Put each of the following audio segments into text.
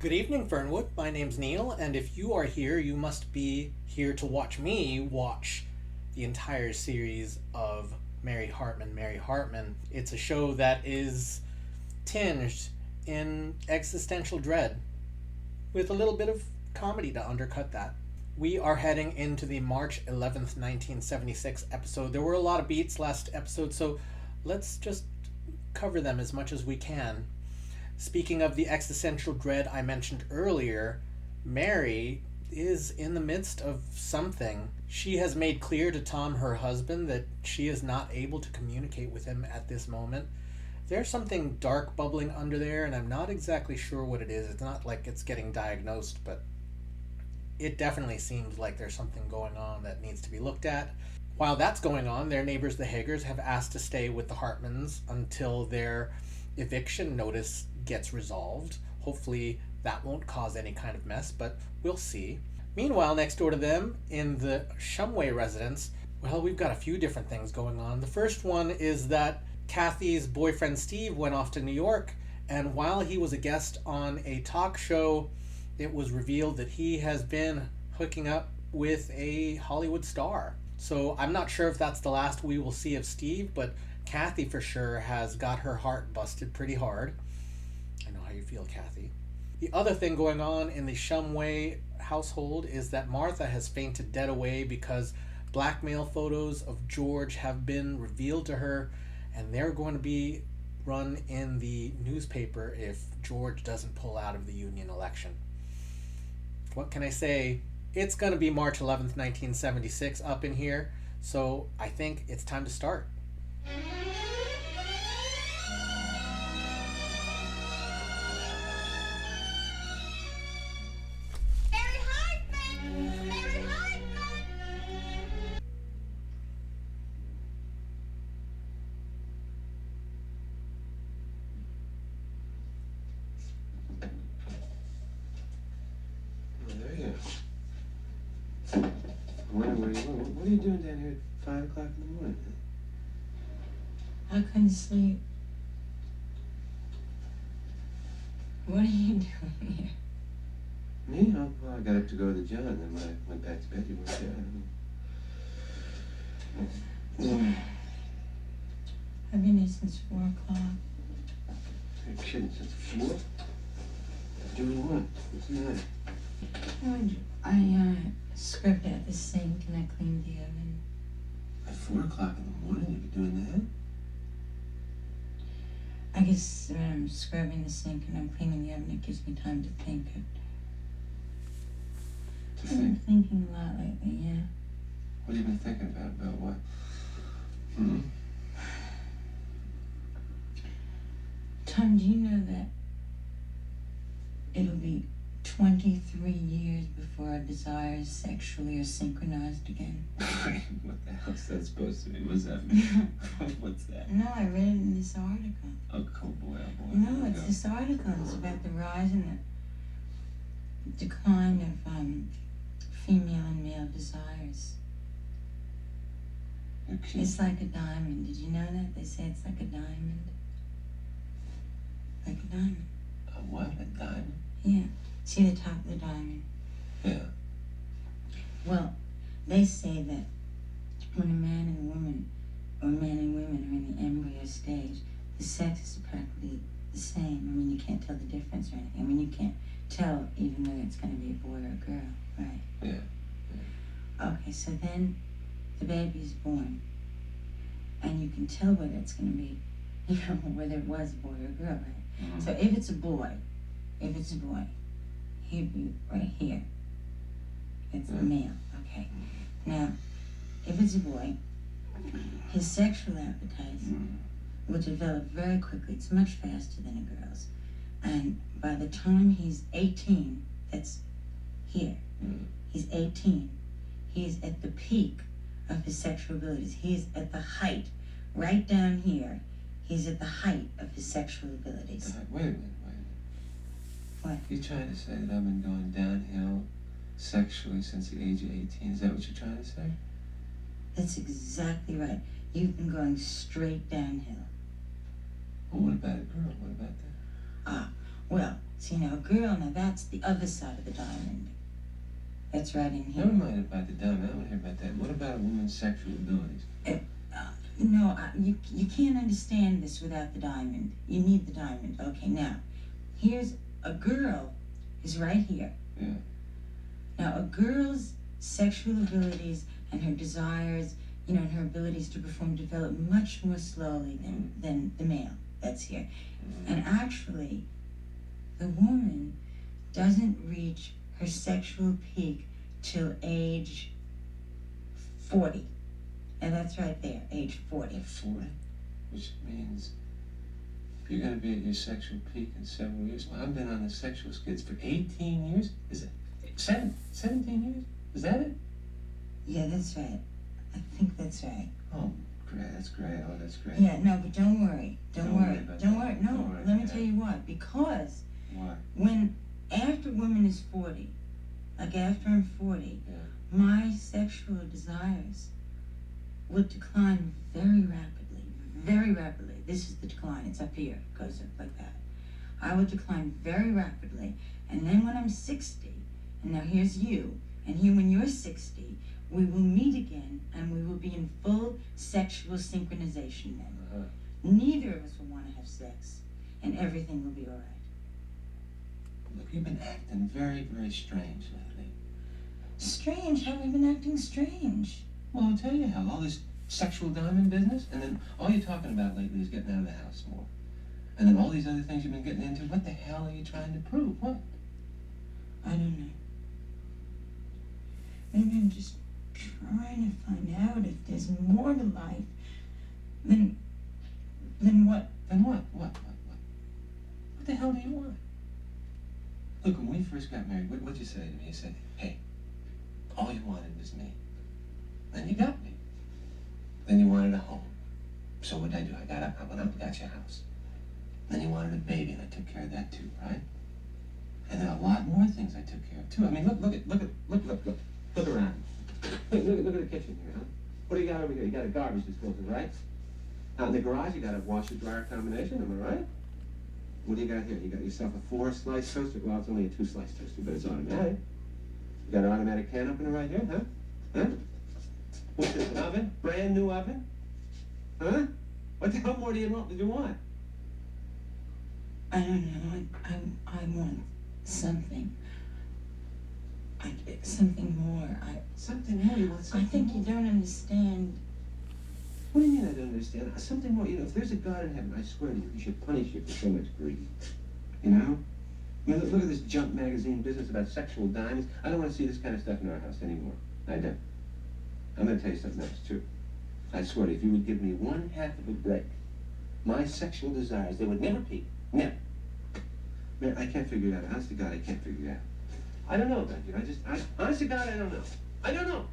Good evening, Fernwood. My name's Neil, and if you are here, you must be here to watch me watch the entire series of Mary Hartman. Mary Hartman. It's a show that is tinged in existential dread with a little bit of comedy to undercut that. We are heading into the March 11th, 1976 episode. There were a lot of beats last episode, so let's just cover them as much as we can. Speaking of the existential dread I mentioned earlier, Mary is in the midst of something. She has made clear to Tom, her husband, that she is not able to communicate with him at this moment. There's something dark bubbling under there, and I'm not exactly sure what it is. It's not like it's getting diagnosed, but it definitely seems like there's something going on that needs to be looked at. While that's going on, their neighbors, the Hagers, have asked to stay with the Hartmans until their eviction notice gets resolved. Hopefully, that won't cause any kind of mess, but we'll see. Meanwhile, next door to them, in the Shumway residence, well, we've got a few different things going on. The first one is that Kathy's boyfriend Steve went off to New York, and while he was a guest on a talk show, it was revealed that he has been hooking up with a Hollywood star. So I'm not sure if that's the last we will see of Steve, but Kathy for sure has got her heart busted pretty hard. I know how you feel, Kathy. The other thing going on in the Shumway household is that Martha has fainted dead away because blackmail photos of George have been revealed to her, and they're going to be run in the newspaper if George doesn't pull out of the union election. What can I say? It's going to be March 11th, 1976 up in here, so I think it's time to start. Mary Hartman! Mary Hartman! Oh, there you go. What are you doing down here at 5 o'clock in the morning? I couldn't sleep. What are you doing here? Me? Oh, well, I got up to go to the John, then when I went back to bed, you weren't there. I've been here since 4 o'clock. You're kidding, since 4? Doing what? What's the matter? I scrubbed out the sink and I cleaned the oven. At 4 o'clock in the morning, you'd be doing that? I guess when I'm scrubbing the sink and I'm cleaning the oven, it gives me time to think. To I've think? been thinking a lot lately, yeah. What have you been thinking about? About what? Hmm? Tom, do you know that it'll be 23 years before our desires sexually are synchronized again? What the hell's that supposed to be? What's that mean? What's that? No, I read it in this article. Oh, cool boy, oh boy. No, it's this article. It's about the rise and the decline of female and male desires. You're kidding. It's like a diamond. Did you know that? They say it's like a diamond. Like a diamond. A what? A diamond? Yeah. See the top of the diamond? Yeah. Well, they say that when a man and a woman, or a man and women are in the embryo stage, the sex is practically the same. I mean, you can't tell the difference or anything. I mean, you can't tell even whether it's going to be a boy or a girl, right? Yeah. Okay, so then the baby's born, and you can tell whether it's going to be, you know, whether it was a boy or a girl, right? Mm-hmm. So if it's a boy, he'd be right here. It's a male, okay. Now, if it's a boy, his sexual appetite will develop very quickly. It's much faster than a girl's. And by the time he's 18, that's here, he's 18, he's at the peak of his sexual abilities. He's at the height, right down here, he's at the height of his sexual abilities. Wait a minute. What? You're trying to say that I've been going downhill sexually since the age of 18? Is that what you're trying to say? That's exactly right. You've been going straight downhill. Well, what about a girl? What about that? Well, See, now, a girl, now that's the other side of the diamond. That's right in here. Never mind about the diamond. I don't hear about that. What about a woman's sexual abilities? No, you can't understand this without the diamond. You need the diamond. Okay, now, here's a girl is right here. Yeah. Now, a girl's sexual abilities and her desires, and her abilities to perform develop much more slowly than the male that's here. And actually, the woman doesn't reach her sexual peak till age 40. And that's right there, age 40. 40? Which means you're going to be at your sexual peak in several years. Well, I've been on the sexual skids for 18 years. Is it 17 years? Is that it? Yeah, that's right. I think that's right. Oh, great. That's great. Oh, that's great. Yeah, no, but don't worry. Don't worry. about Don't that. worry. No, Don't worry, let me yeah. tell you why. Because Why? after a woman is 40, like after I'm 40, Yeah. my sexual desires would decline very rapidly. Very rapidly. This is the decline. It's up here. It goes up like that. I would decline very rapidly. And then when I'm 60, and now here's you, and here when you're 60, we will meet again, and we will be in full sexual synchronization then. Uh-huh. Neither of us will want to have sex, and everything will be all right. Look, you've been acting very, very strange lately. Strange? How have I been acting strange? Well, I'll tell you how. All this sexual diamond business, and then all you're talking about lately is getting out of the house more. And then all these other things you've been getting into. What the hell are you trying to prove? What? I don't know. Maybe I'm just trying to find out if there's more to life than what? Then what? What the hell do you want? Look, when we first got married, what'd you say to me? You said, hey, all you wanted was me. Then you got me. Then you wanted a home. So what did I do? I went out and got your house. Then you wanted a baby, and I took care of that too, right? And then a lot more things I took care of too. I mean, look around. Look at the kitchen here, huh? What do you got over here? You got a garbage disposal, right? Out in the garage, you got a washer dryer combination. Am I right? What do you got here? You got yourself a 4-slice toaster. Well, it's only a 2-slice toaster, but it's automatic. You got an automatic can opener right here, huh? Huh? What's this, an oven? Brand new oven? Huh? What the hell more do you want? I don't know. I want something. Something more. Something more? You want I something think you more? don't understand. What do you mean I don't understand? Something more. You know, if there's a God in heaven, I swear to you, he should punish you for so much greed. You know? I mean, look at this junk magazine business about sexual diamonds. I don't want to see this kind of stuff in our house anymore. I don't. I'm going to tell you something else, too. I swear to you, if you would give me 1/2 of a break, my sexual desires, they would never peak. Never. Man, I can't figure it out. Honest to God, I can't figure it out. I don't know about you. Honest to God, I don't know. I don't know.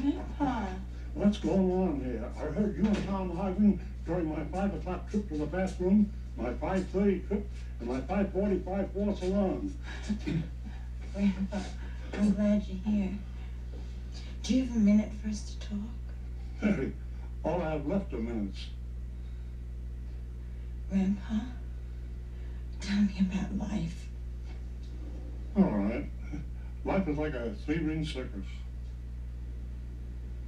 Grandpa. What's going on here? I heard you and Tom Hartman during my 5 o'clock trip to the bathroom, my 5:30 trip, and my 5:45 false alarm. Grandpa, I'm glad you're here. Do you have a minute for us to talk? Hey, all I have left are minutes. Grandpa, tell me about life. All right. Life is like a 3-ring circus.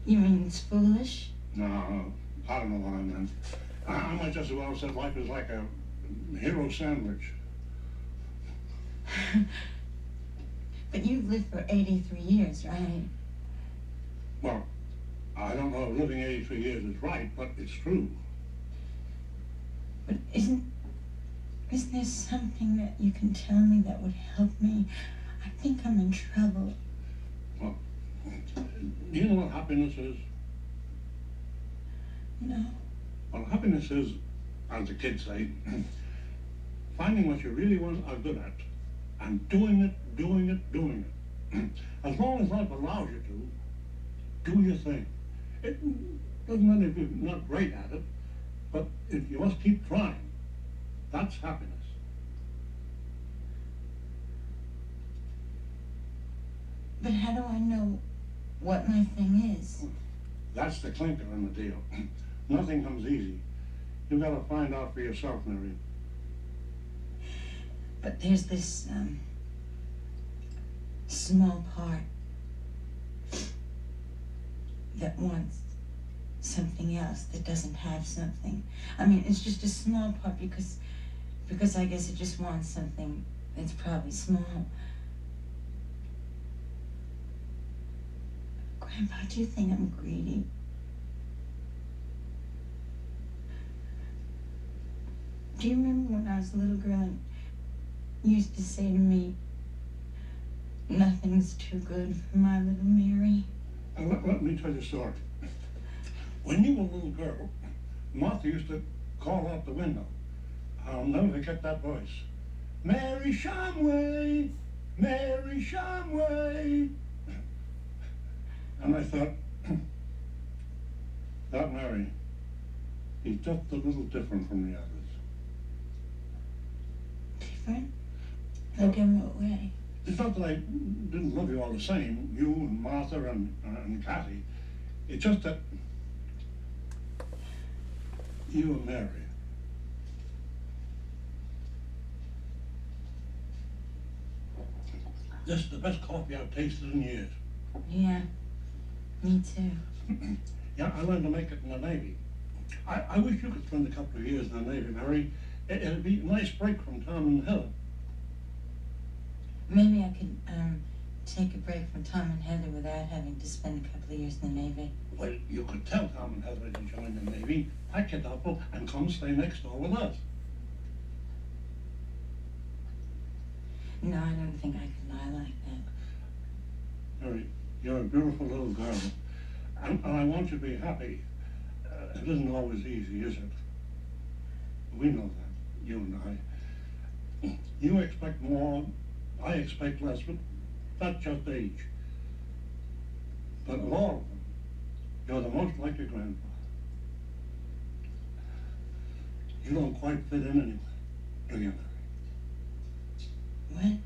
You mean it's foolish? No, I don't know what I meant. I might just as well have said life is like a hero sandwich. But you've lived for 83 years, right? Well, I don't know if living 83 years is right, but it's true. But isn't there something that you can tell me that would help me? I think I'm in trouble. Well, do you know what happiness is? No. Well, happiness is, as the kids say, finding what you really want are good at and doing it, doing it, doing it. As long as life allows you to, do your thing. It doesn't matter if you're not great at it, but if you must keep trying, that's happiness. But how do I know what my thing is? That's the clinker in the deal. Nothing comes easy. You gotta find out for yourself, Mary. But there's this small part that wants something else, that doesn't have something. I mean, it's just a small part because I guess it just wants something that's probably small. Grandpa, do you think I'm greedy? Do you remember when I was a little girl and you used to say to me, nothing's too good for my little Mary? Let me tell you a story. When you were a little girl, Martha used to call out the window. I'll never forget that voice. Mary Shamway! Mary Shamway! And I thought, that Mary, he's just a little different from the others. Different? Like in what way? It's not that I didn't love you all the same, you and Martha and Kathy. It's just that you and Mary. This is the best coffee I've tasted in years. Yeah, me too. Yeah, I learned to make it in the Navy. I wish you could spend a couple of years in the Navy, Mary. It'd be a nice break from Tom and Heather. Maybe I could take a break from Tom and Heather without having to spend a couple of years in the Navy. Well, you could tell Tom and Heather to join the Navy, pack your duffel, and come stay next door with us. No, I don't think I could lie like that. Mary, you're a beautiful little girl, and I want you to be happy. It isn't always easy, is it? We know that, you and I. You expect more, I expect less, but that's just age. But of all of them, you're the most like your grandfather. You don't quite fit in anyway, do you, Mary?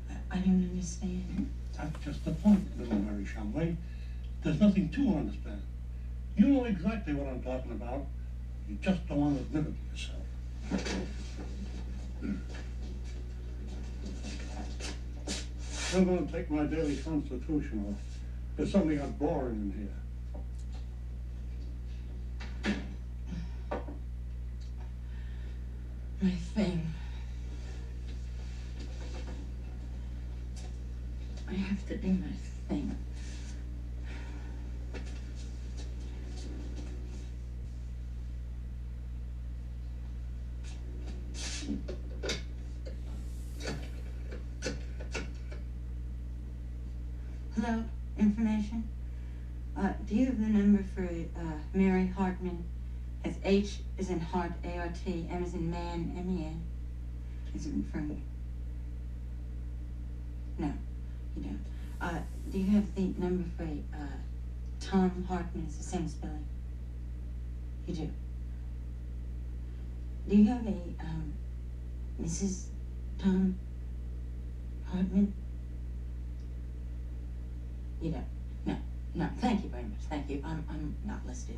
What? I don't understand. That's just the point, little Mary Shumway. There's nothing to understand. You know exactly what I'm talking about. You just don't want to admit it to yourself. I'm going to take my daily constitution off. There's something got boring in here. My thing. I have to do my thing. Hello, information? Do you have the number for Mary Hartman? It's H is in heart, A-R-T, M is in man, M-E-N. Is it in Fernwood? No, you don't. Do you have the number for Tom Hartman? It's the same spelling. You do. Do you have a Mrs. Tom Hartman? You don't. No, no. Thank you very much. Thank you. I'm not listed.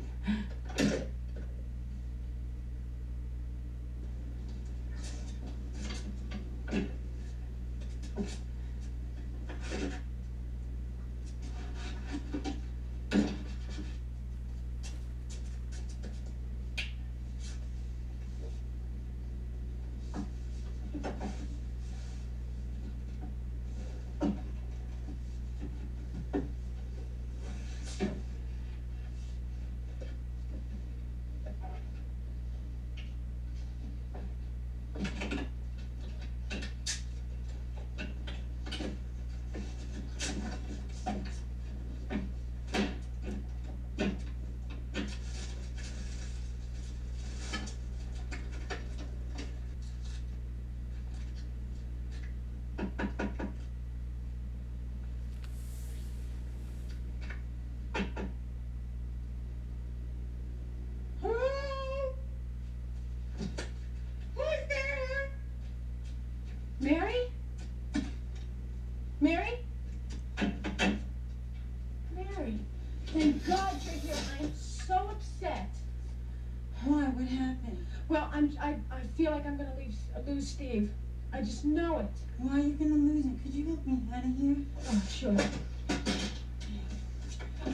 What happened? Well, I feel like I'm gonna lose Steve. I just know it. Why are you gonna lose him? Could you help me out of here? Oh, sure.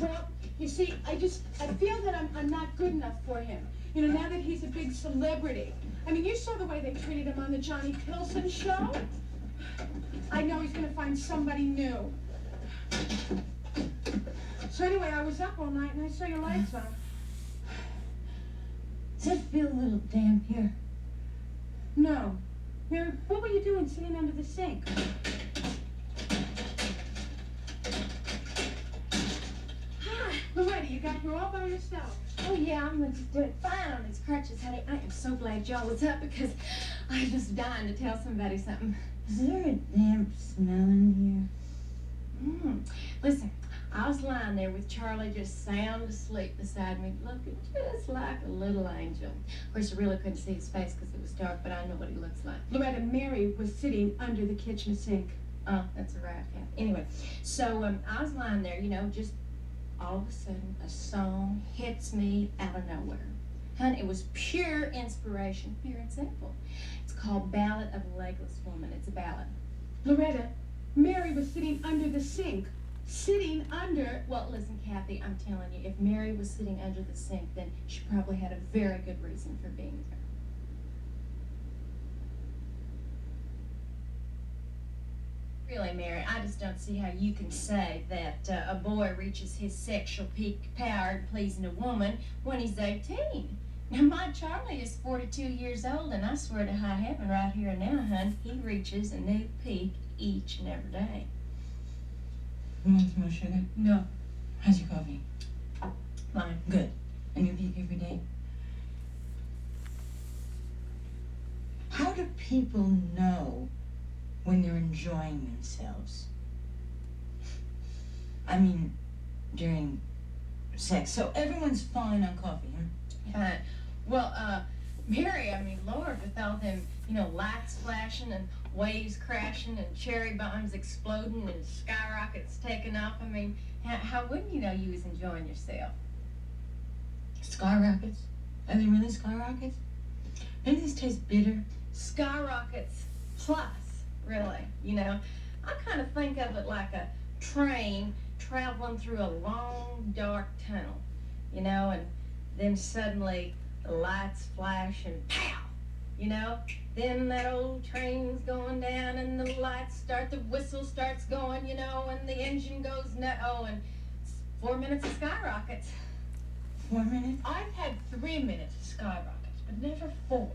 Well, you see, I feel that I'm not good enough for him. You know, now that he's a big celebrity. I mean, you saw the way they treated him on the Johnny Pilson show. I know he's gonna find somebody new. So anyway, I was up all night and I saw your lights on. Does it feel a little damp here? No. Mary, what were you doing sitting under the sink? Hi, Loretta, you got here all by yourself. Oh, yeah, I'm just doing fine on these crutches, honey. I am so glad y'all was up because I was dying to tell somebody something. Is there a damp smell in Listen, I was lying there with Charlie just sound asleep beside me, looking just like a little angel. Of course, I really couldn't see his face because it was dark, but I know what he looks like. Loretta, Mary was sitting under the kitchen sink. Oh, that's a right, yeah. Anyway, so I was lying there, you know, just all of a sudden a song hits me out of nowhere. Honey, it was pure inspiration, pure and simple. It's called Ballad of a Legless Woman. It's a ballad. Loretta, Mary was sitting under the sink. Sitting under. Well, listen, Kathy, I'm telling you, if Mary was sitting under the sink, then she probably had a very good reason for being there. Really, Mary, I just don't see how you can say that a boy reaches his sexual peak power in pleasing a woman when he's 18. Now, my Charlie is 42 years old, and I swear to high heaven right here and now, hon, he reaches a new peak each and every day. You want some more sugar? No. How's your coffee? Fine. Good. And you peak every day? How do people know when they're enjoying themselves? I mean, during sex. So everyone's fine on coffee, huh? Well, Mary, I mean, Lord, with all them, you know, lights flashing and waves crashing and cherry bombs exploding and skyrockets taking off, I mean, how wouldn't you know you was enjoying yourself? Skyrockets? Are they really skyrockets? Don't these taste bitter? Skyrockets plus, really, you know. I kind of think of it like a train traveling through a long, dark tunnel, you know, and then suddenly the lights flash and pow, you know. Then that old train's going down and the lights start, the whistle starts going, you know, and the engine goes and it's 4 minutes of skyrockets. 4 minutes? I've had 3 minutes of skyrockets, but never 4.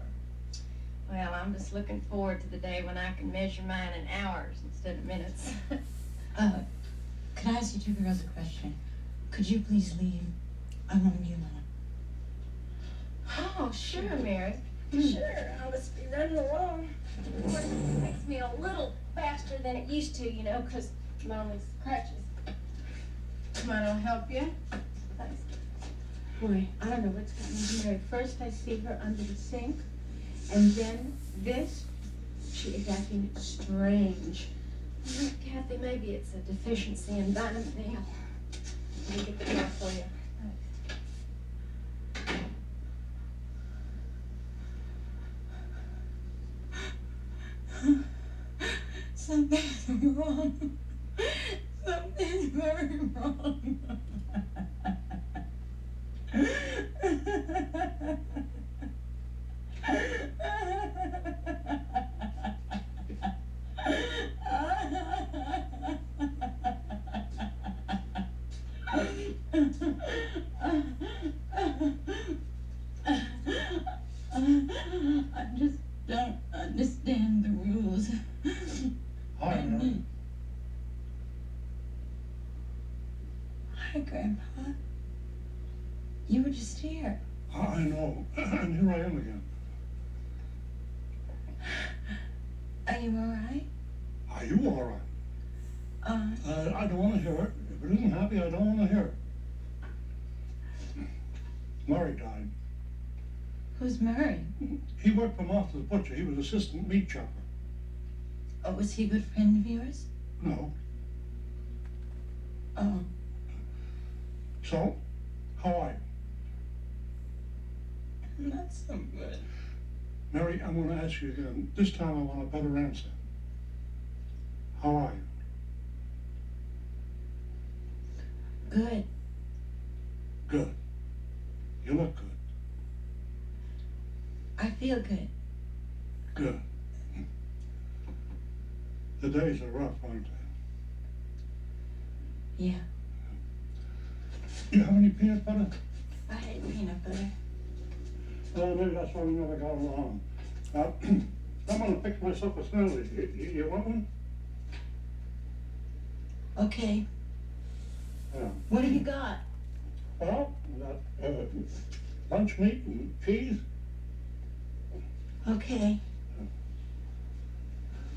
Well, I'm just looking forward to the day when I can measure mine in hours instead of minutes. Could I ask you two girls a question? Could you please leave? I want to be alone. Oh, sure, Mary. Sure, I'll just be running along. Of course, it makes me a little faster than it used to, you know, because I'm on these crutches. Come on, I'll help you. Thanks. Boy, I don't know what's gotten into Mary. First I see her under the sink, and then this. She is acting strange. Well, Kathy, maybe it's a deficiency in vitamin D. Let me get the door for you. Something's wrong. Something's very wrong. I just don't understand the rules. Hartman. Hi, Grandpa. You were just here. I know. And here I am again. Are you all right? Are you all right? I don't want to hear it. If it isn't happy, I don't want to hear it. Murray died. Who's Murray? He worked for Martha's butcher. He was assistant meat chopper. Oh, was he a good friend of yours? No. Oh. So, how are you? Not so good. Mary, I'm going to ask you again. This time I want a better answer. How are you? Good. Good. You look good. I feel good. Good. The days are rough, aren't they? Yeah. You have any peanut butter? I hate peanut butter. Well, maybe that's why we never got along. I'm going to fix myself a sandwich. You want one? Okay. Yeah. What have you got? Well, we got lunch meat and cheese. Okay.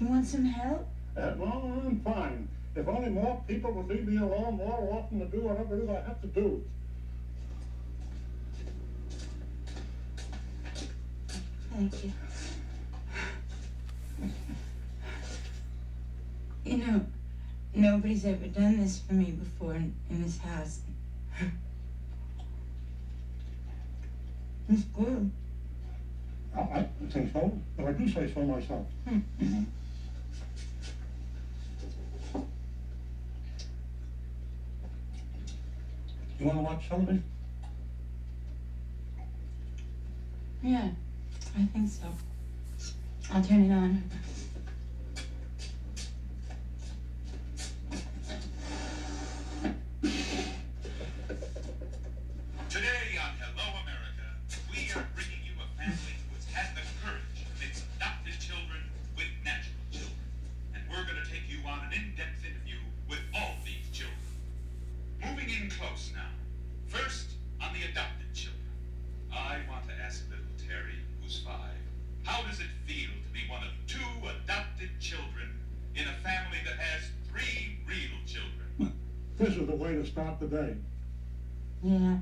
You want some help? No, I'm fine. If only more people would leave me alone more often to do whatever it is I have to do. Thank you. You know, nobody's ever done this for me before in this house. It's good. I think so, but I do say so myself. Mm-hmm. You want to watch television? Yeah, I think so. I'll turn it on. Today on Hello America, we are bringing you a family who has had the courage to mix adopted children with natural children. And we're going to take you on an in-depth interview with all these children. Moving in close now. First, on the adopted children. I want to ask little Terry, who's 5, how does it feel to be one of 2 adopted children in a family that has 3 real children? This is the way to start the day. Yeah.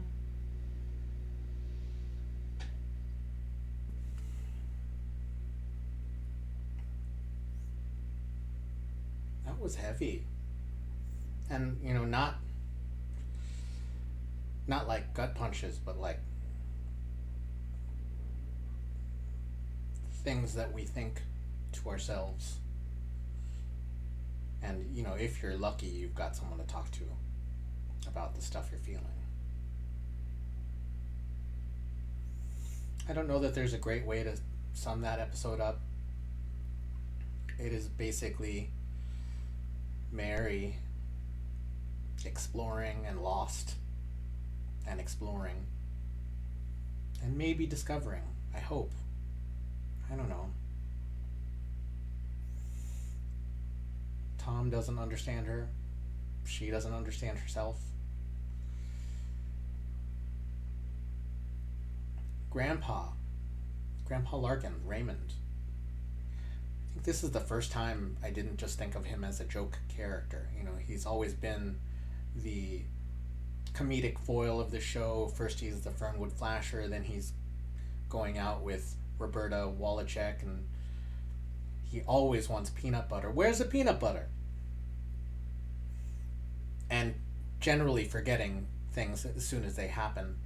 That was heavy. And, you know, not like gut punches, but like things that we think to ourselves. And, you know, if you're lucky, you've got someone to talk to about the stuff you're feeling. I don't know that there's a great way to sum that episode up. It is basically Mary exploring and lost and exploring and maybe discovering. I hope. I don't know. Tom doesn't understand her. She doesn't understand herself. Grandpa Larkin, Raymond. I think this is the first time I didn't just think of him as a joke character. You know, he's always been the comedic foil of the show. First he's the Fernwood Flasher, then he's going out with Roberta Wallachek, and he always wants peanut butter. Where's the peanut butter? And generally forgetting things as soon as they happen.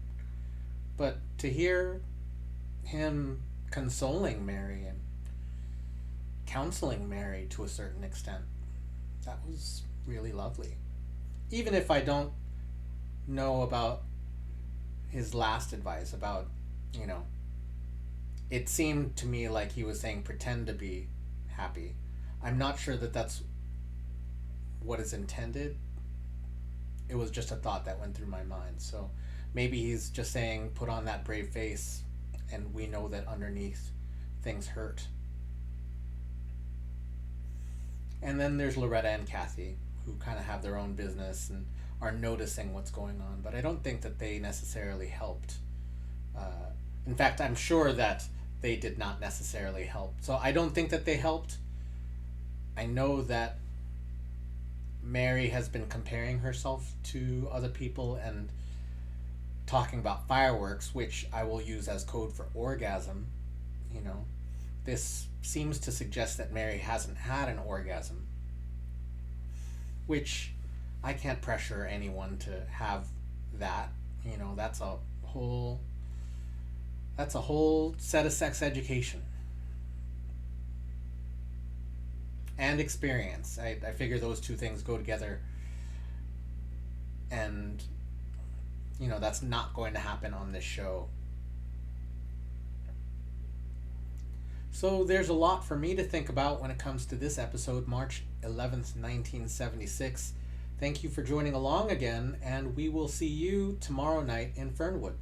But to hear him consoling Mary and counseling Mary to a certain extent, that was really lovely. Even if I don't know about his last advice about, you know, it seemed to me like he was saying pretend to be happy. I'm not sure that that's what is intended. It was just a thought that went through my mind. So maybe he's just saying put on that brave face, and we know that underneath things hurt. And then there's Loretta and Kathy, who kind of have their own business and are noticing what's going on, but I don't think that they necessarily helped. In fact, I'm sure that they did not necessarily help. So I don't think that they helped. I know that Mary has been comparing herself to other people and talking about fireworks, which I will use as code for orgasm. You know, this seems to suggest that Mary hasn't had an orgasm, which I can't pressure anyone to have that. You know, that's a whole That's a whole set of sex education and experience. I figure those two things go together, and that's not going to happen on this show. So there's a lot for me to think about when it comes to this episode, March 11th, 1976. Thank you for joining along again, and we will see you tomorrow night in Fernwood.